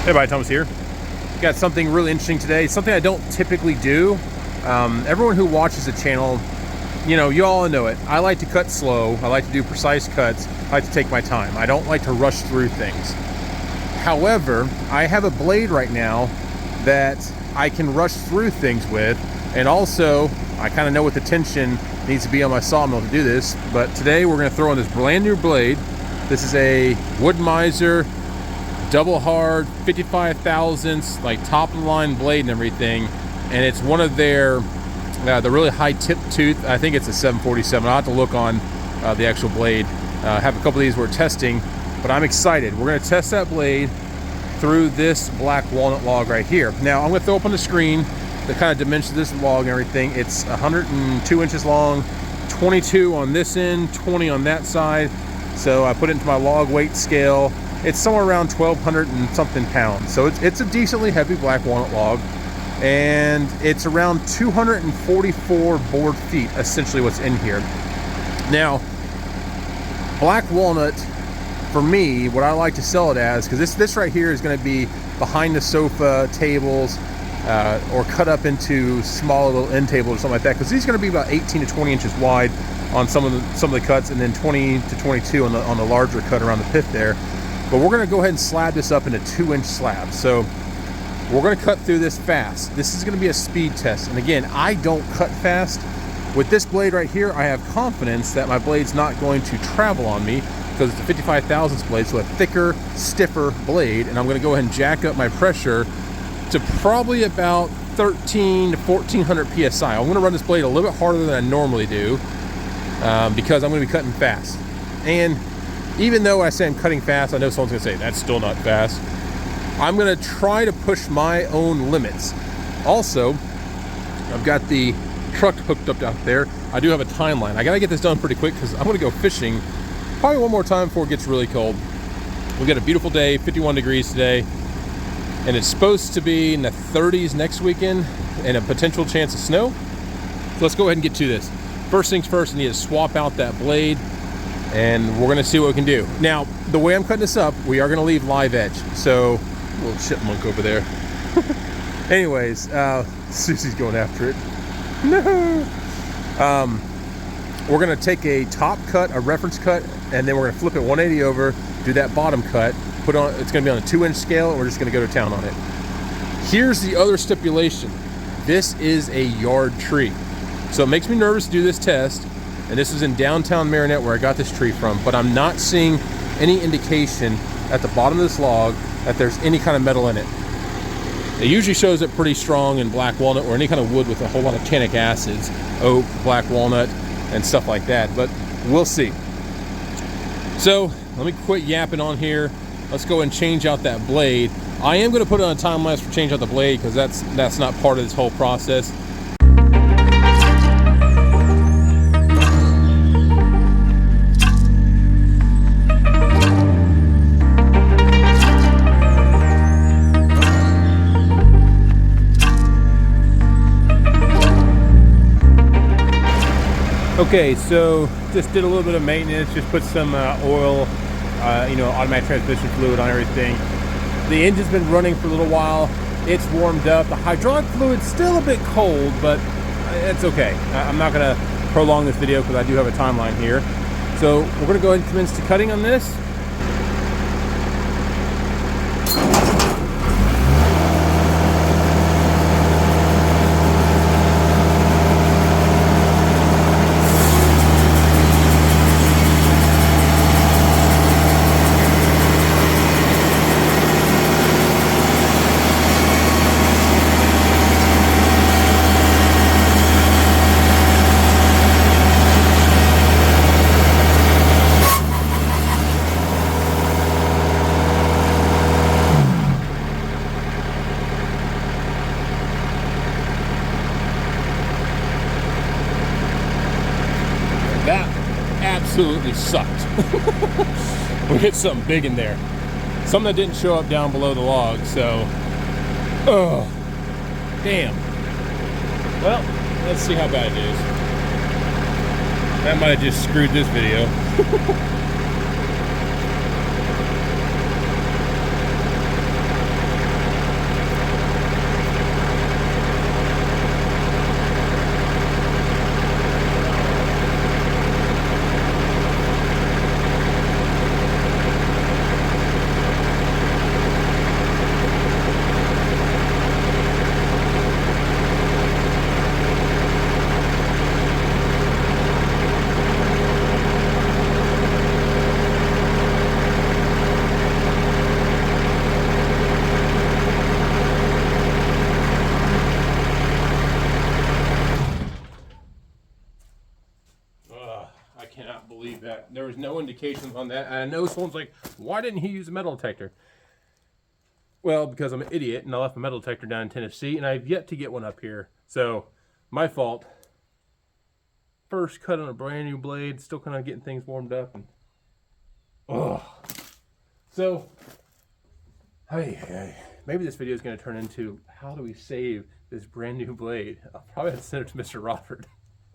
Hey, everybody, Thomas here. Got something really interesting today. Something I don't typically do. Everyone who watches the channel, you all know it. I like to cut slow. I like to do precise cuts. I like to take my time. I don't like to rush through things. However, I have a blade right now that I can rush through things with, and also I kind of know what the tension needs to be on my sawmill to do this. But today we're going to throw in this brand new blade. This is a Wood Miser double hard 55 thousandths, like top of the line blade and everything, and it's one of their the really high tip tooth. I think it's a 747. I'll have to look on the actual blade. I have a couple of these we're testing, but I'm excited. We're going to test that blade through this black walnut log right here. Now I'm going to throw up on the screen the kind of dimensions of this log and everything. It's 102 inches long, 22 on this end, 20 on that side. So I put it into my log weight scale. It's somewhere around 1,200 and something pounds. So it's a decently heavy black walnut log, and it's around 244 board feet, essentially what's in here. Now, black walnut, for me, what I like to sell it as, because this right here is going to be behind the sofa tables, or cut up into small little end tables or something like that, because these are going to be about 18 to 20 inches wide on some of the cuts, and then 20 to 22 on the larger cut around the pit there. But we're going to go ahead and slab this up into 2-inch slabs. So we're going to cut through this fast. This is going to be a speed test. And again, I don't cut fast. With this blade right here, I have confidence that my blade's not going to travel on me, because it's a 55 thousandths blade, so a thicker, stiffer blade. And I'm going to go ahead and jack up my pressure to probably about 13 to 1400 psi. I'm going to run this blade a little bit harder than I normally do, because I'm going to be cutting fast. And even though I say I'm cutting fast, I know someone's going to say, that's still not fast. I'm going to try to push my own limits. Also, I've got the truck hooked up out there. I do have a timeline. I got to get this done pretty quick, because I'm going to go fishing probably one more time before it gets really cold. We got a beautiful day, 51 degrees today, and it's supposed to be in the 30s next weekend and a potential chance of snow. So let's go ahead and get to this. First things first, I need to swap out that blade, and we're gonna see what we can do. Now, the way I'm cutting this up, we are gonna leave live edge. So, little chipmunk over there. Anyways, Susie's going after it. No! We're gonna take a top cut, a reference cut, and then we're gonna flip it 180 over, do that bottom cut, it's gonna be on a 2-inch scale, and we're just gonna go to town on it. Here's the other stipulation. This is a yard tree. So it makes me nervous to do this test. And this is in downtown Marinette, where I got this tree from, but I'm not seeing any indication at the bottom of this log that there's any kind of metal in it. It usually shows it pretty strong in black walnut, or any kind of wood with a whole lot of tannic acids, oak, black walnut, and stuff like that, but we'll see. So let me quit yapping on here. Let's go and change out that blade. I am going to put it on a time lapse for change out the blade, because that's not part of this whole process. Okay, so just did a little bit of maintenance, just put some oil, automatic transmission fluid on everything. The engine's been running for a little while. It's warmed up. The hydraulic fluid's still a bit cold, but it's okay. I'm not gonna prolong this video, because I do have a timeline here. So we're gonna go ahead and commence to cutting on this. That absolutely sucked. We hit something big in there. Something that didn't show up down below the log, so. Oh, damn. Well, let's see how bad it is. That might have just screwed this video. was no indications on that. And I know someone's like, why didn't he use a metal detector? Well, because I'm an idiot and I left my metal detector down in Tennessee and I've yet to get one up here. So, my fault. First cut on a brand new blade, still kind of getting things warmed up. And so, hey, maybe this video is going to turn into how do we save this brand new blade. I'll probably have to send it to Mr. Rodford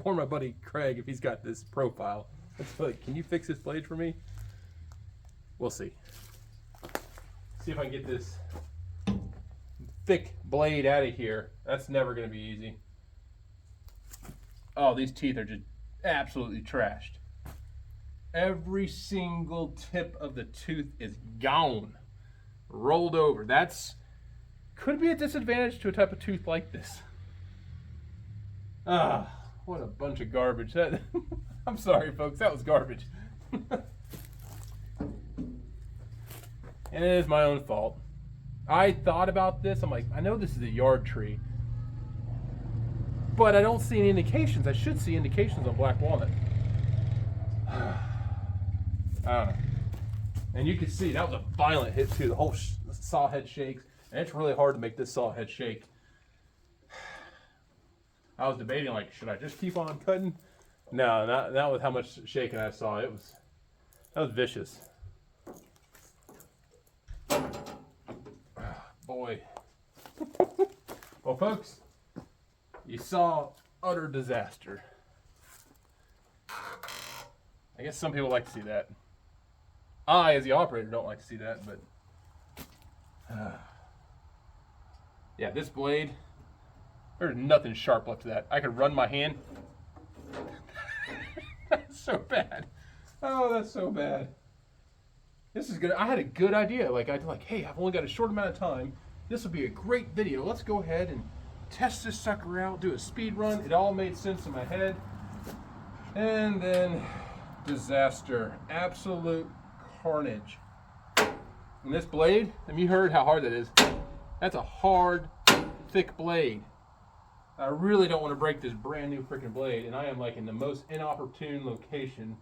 or my buddy Craig if he's got this profile. It's like, can you fix this blade for me? We'll see. See if I can get this thick blade out of here. That's never going to be easy. Oh, these teeth are just absolutely trashed. Every single tip of the tooth is gone, rolled over. That's could be a disadvantage to a type of tooth like this. Ah, what a bunch of garbage. That I'm sorry, folks, that was garbage. And it is my own fault. I thought about this. I'm like, I know this is a yard tree, but I don't see any indications. I should see indications on black walnut. And you can see that was a violent hit too. The whole saw head shakes, and it's really hard to make this saw head shake. I was debating, like, should I just keep on cutting? No, not with how much shaking I saw. That was vicious. Boy. Well, folks, you saw utter disaster. I guess some people like to see that. I, as the operator, don't like to see that, but yeah, this blade, there's nothing sharp left to that. I could run my hand. That's so bad. Oh, that's so bad. This is good. I had a good idea. Hey, I've only got a short amount of time. This will be a great video. Let's go ahead and test this sucker out, do a speed run. It all made sense in my head. And then disaster. Absolute carnage. And this blade, have you heard how hard that is? That's a hard, thick blade. I really don't want to break this brand new freaking blade, and I am like in the most inopportune location.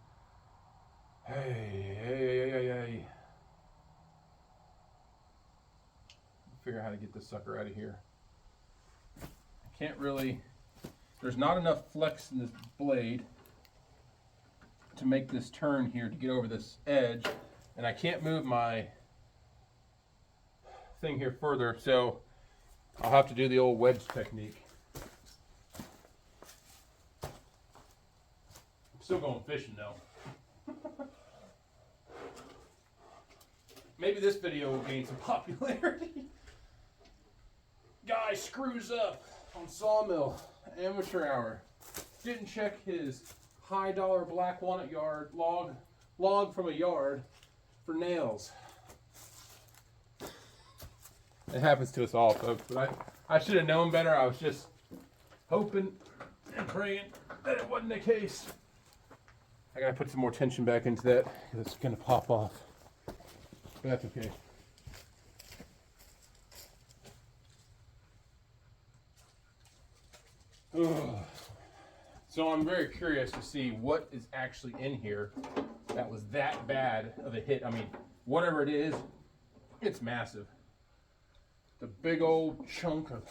Hey. Figure out how to get this sucker out of here. I can't really, there's not enough flex in this blade to make this turn here to get over this edge, and I can't move my thing here further, so I'll have to do the old wedge technique. I'm still going fishing though. Maybe this video will gain some popularity. Guy screws up on Sawmill amateur hour. Didn't check his high dollar black walnut yard log from a yard for nails. It happens to us all, folks, but I should have known better. I was just hoping and praying that it wasn't the case. I gotta put some more tension back into that because it's gonna pop off. But that's okay. Ugh. So I'm very curious to see what is actually in here that was that bad of a hit. I mean, whatever it is, it's massive. The big old chunk of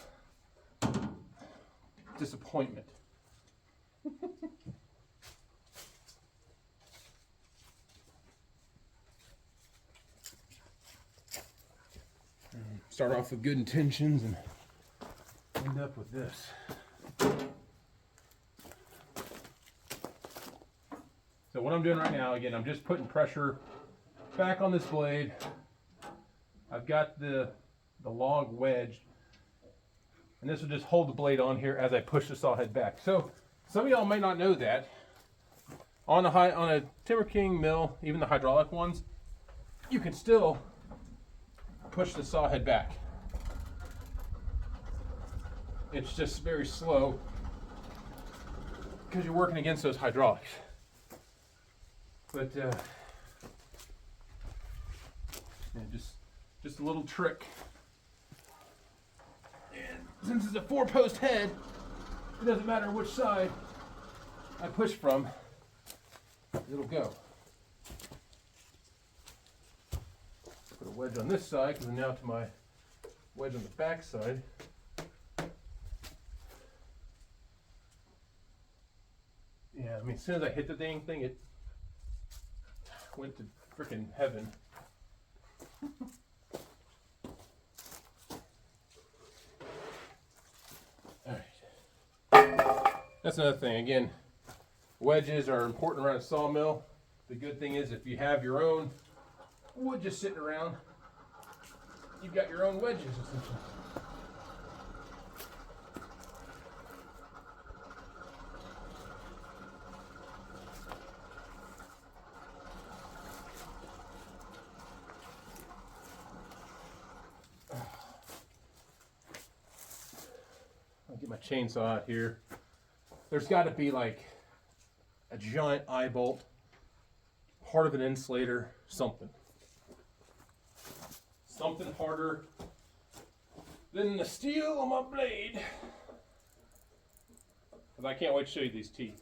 disappointment. Start off with good intentions and end up with this. So what I'm doing right now, again, I'm just putting pressure back on this blade. I've got the log wedged, and this will just hold the blade on here as I push the saw head back. So some of y'all may not know that on a Timber King mill, even the hydraulic ones, you can still push the saw head back. It's just very slow because you're working against those hydraulics. But yeah, just a little trick. And since it's a 4-post head, it doesn't matter which side I push from, it'll go. Put a wedge on this side because I'm now to my wedge on the back side. Yeah, I mean, as soon as I hit the dang thing, it went to freaking heaven. Alright. That's another thing. Again, wedges are important around a sawmill. The good thing is if you have your own wood just sitting around, you've got your own wedges essentially. I'll get my chainsaw out here. There's got to be like a giant eye bolt, part of an insulator, something. Something harder than the steel on my blade. Because I can't wait to show you these teeth.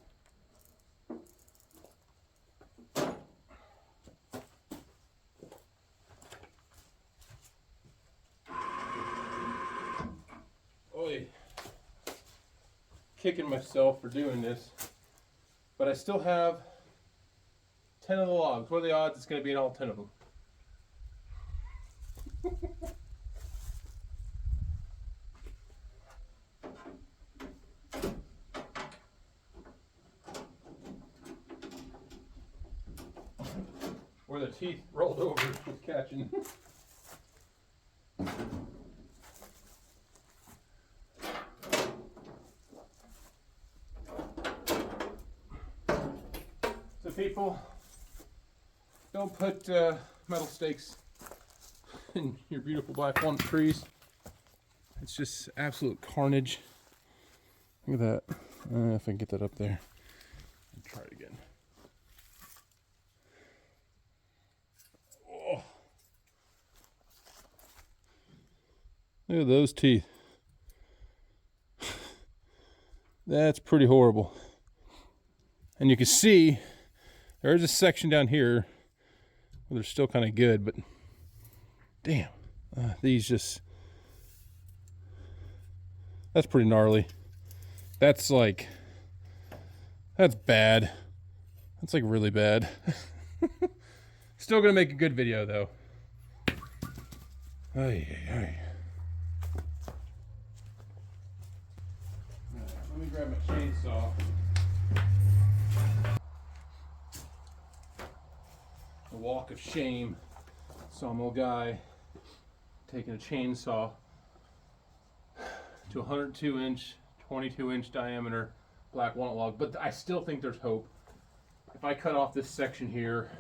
Oy. Kicking myself for doing this. But I still have 10 of the logs. What are the odds it's going to be in all 10 of them? Where the teeth rolled over was catching. So people, don't put metal stakes in your beautiful black walnut trees. It's just absolute carnage. Look at that. I don't know if I can get that up there. I'll try it again. Oh. Look at those teeth. That's pretty horrible. And you can see there is a section down here where they're still kind of good, but damn, these just, that's pretty gnarly. That's like, that's bad. That's like really bad. Still gonna make a good video though. Ay, ay, ay. Let me grab my chainsaw. The walk of shame. Sawmill guy taking a chainsaw to 102 inch, 22 inch diameter black walnut log. But I still think there's hope. If I cut off this section here,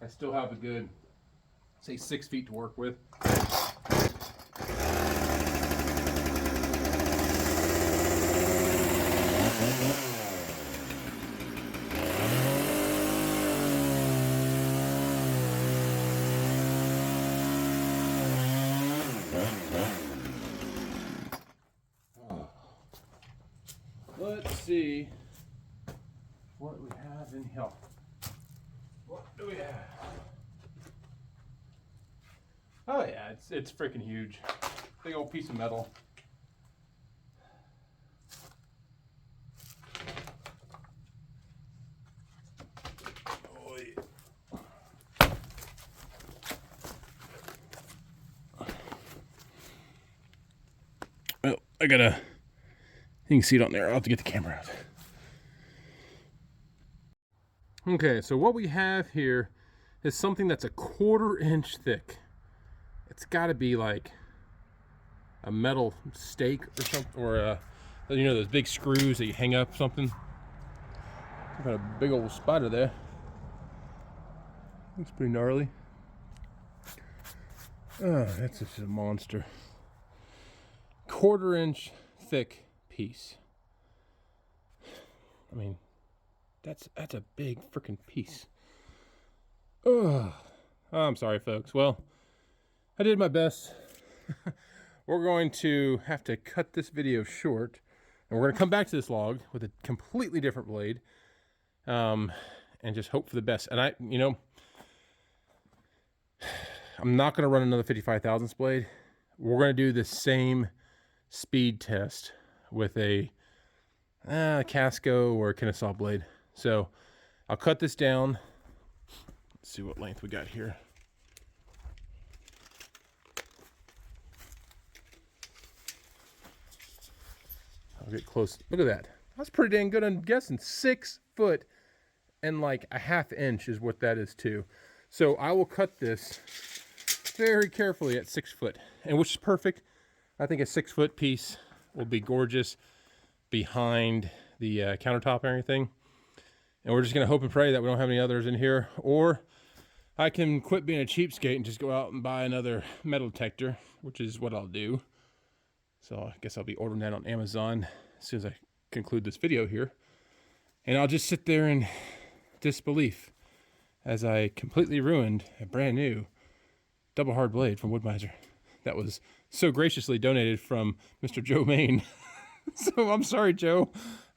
I still have a good, say, 6 feet to work with. Let's see what we have in here. What do we have? Oh yeah, it's freaking huge. Big old piece of metal. Oh, yeah. Well, I gotta. You can see it on there. I'll have to get the camera out. Okay, so what we have here is something that's a 1/4 inch thick. It's got to be like a metal stake or something, or you know, those big screws that you hang up something. Got a big old spider there. Looks pretty gnarly. Oh, that's just a monster. 1/4 inch thick piece. I mean, that's a big freaking piece. Oh, I'm sorry, folks. Well, I did my best. We're going to have to cut this video short, and we're going to come back to this log with a completely different blade, and just hope for the best. And you know, I'm not going to run another 55 thousandths blade. We're going to do the same speed test with a Casco or a Kennesaw blade. So I'll cut this down. Let's see what length we got here. I'll get close. Look at that. That's pretty dang good. I'm guessing 6 foot and like a ½ inch is what that is too. So I will cut this very carefully at 6 foot, and which is perfect. I think a 6 foot piece will be gorgeous behind the countertop and everything. And we're just gonna hope and pray that we don't have any others in here, or I can quit being a cheapskate and just go out and buy another metal detector, which is what I'll do. So I guess I'll be ordering that on Amazon as soon as I conclude this video here. And I'll just sit there in disbelief as I completely ruined a brand new double hard blade from Woodmiser that was so graciously donated from Mr. Joe Main. So I'm sorry, Joe.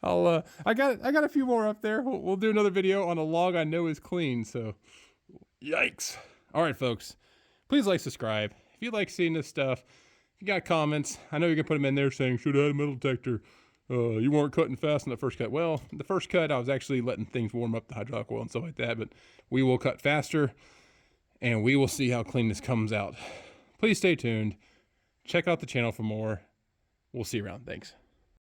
I got a few more up there. We'll do another video on a log I know is clean. So yikes. All right, folks, please like, subscribe if you like seeing this stuff. If you got comments, I know you're gonna put them in there saying, should have had a metal detector. You weren't cutting fast in the first cut. Well, the first cut, I was actually letting things warm up, the hydraulic oil and stuff like that, but we will cut faster and we will see how clean this comes out. Please stay tuned. Check out the channel for more. We'll see you around. Thanks.